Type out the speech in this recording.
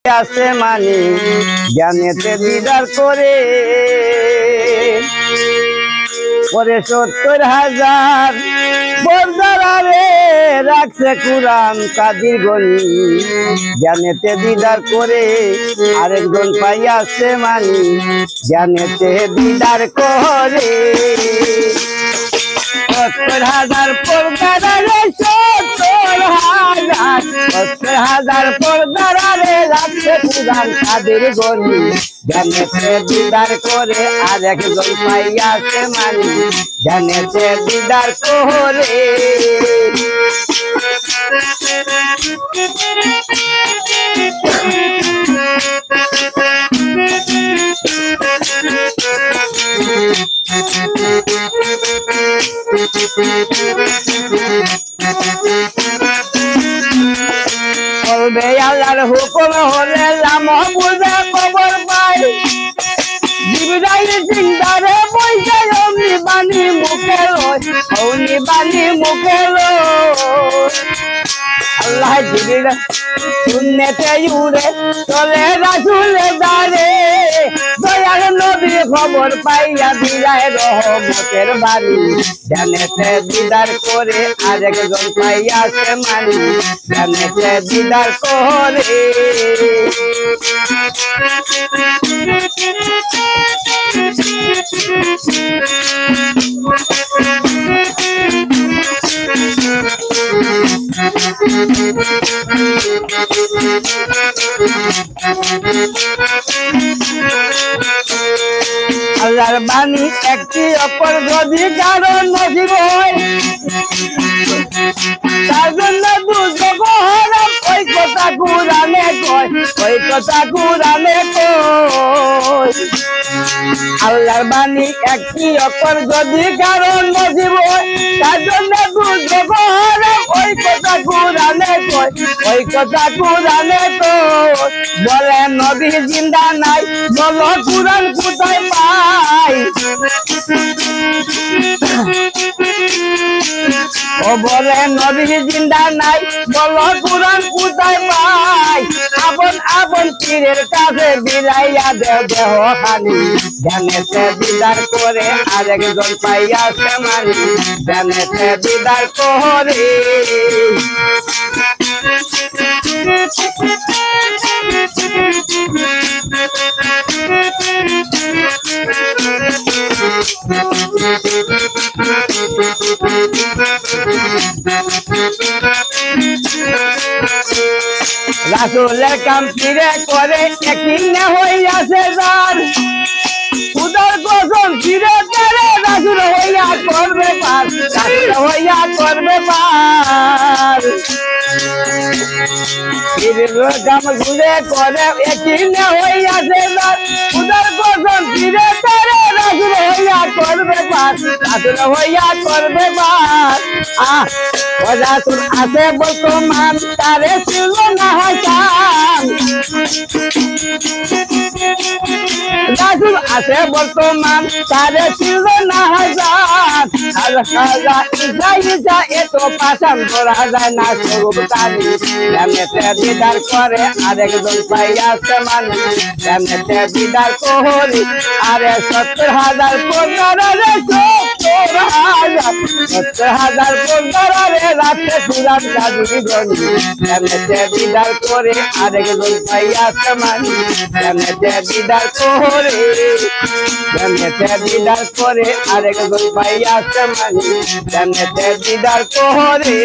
আছে মানি জ্ঞানেতে দিদার করে পরে ৭০,০০০ বর্দারে রাখছে কুরআন কাদির গনি জ্ঞানেতে দিদার করে আরেকজন পাইয়াছে মানি জ্ঞানেতে দিদার করে ৭০,০০০ পর্দারে ৭০,০০০ পর্দারে রাখছে কুরআন কাদির গনি জ্ঞানেতে দিদার করে আরেকজন পাইয়াছে মানি জ্ঞানেতে দিদার করে বলবে আল্লাহর হুকুম হলে লাম বুঝে খবর পাই জিবরাইল জিন্দারে বইছে অমনি বাণী মুখে লয় অমনি বাণী মুখে লয় আল্লাহ জিবরাইল সুন্নতে উড়ে চলে রাসূলের দ্বারে দয়ার নবী খবর পাইয়া দিলায় রহমতের বাণী জানেতে দিদার করে আরেকজন পাইয়াছে মানি জানেতে দিদার করে আল্লাহর বাণী একটি অপর যদি কারো নসিব হয় তার জন্য দুর্যোগ হারাম ওই কথা কুরআনে কয় ওই কথা কুরআনে কয় আল্লাহর বাণী একটি অপর যদি কারো নসিব হয় তার জন্য দুর্যোগ হারাম ওই কথা কুরআনে কয় ওই কথা কুরআনে কয় বলে নবী জিন্দা নাই বলো কুরআন কোথায় পাই ও বলে নবী জিন্দা নাই বলো কুরআন কোথায় পাই আপন আপন পীরের কাছে বিলাইয়া দেহ দেহ খানি জানেতে দিদার করে আরেকজন পাইয়াছে মানি জানেতে দিদার করে রাসূলের কাম ফিরে করে একই না হইয়াছে যার উদার কসম ফিরে করে রাসূল হইয়া করবে পার রাসূল হইয়া করবে পার ফিরে কাম ঘুরে করে একই না হইয়াছে যার উদার কসম ফিরে করে রাসূল হইয়া করবে পার রাসূল হইয়া করবে পার ও রাসূল আছে বর্তমান তারে ছিল না হাসান রাসূল আছে বর্তমান তারে ছিল না হাসান ইসা এত পাশান ধরা যায় না স্বরূপ তারি জানেতে দিদার করে আরেকজন পাইয়াছে মানি জানেতে দিদার কোহরি আরে ৭০,০০০ পর্দারে ৭০,০০০ পর্দারে রাখছে কুরআন কাদির গনি জানেতে দিদার করে আরেকজন পাইয়াছে মানি জানেতে দিদার কোহরি জানেতে দিদার করে আরেকজন পাইয়াছে মানি জানেতে দিদার কোহরি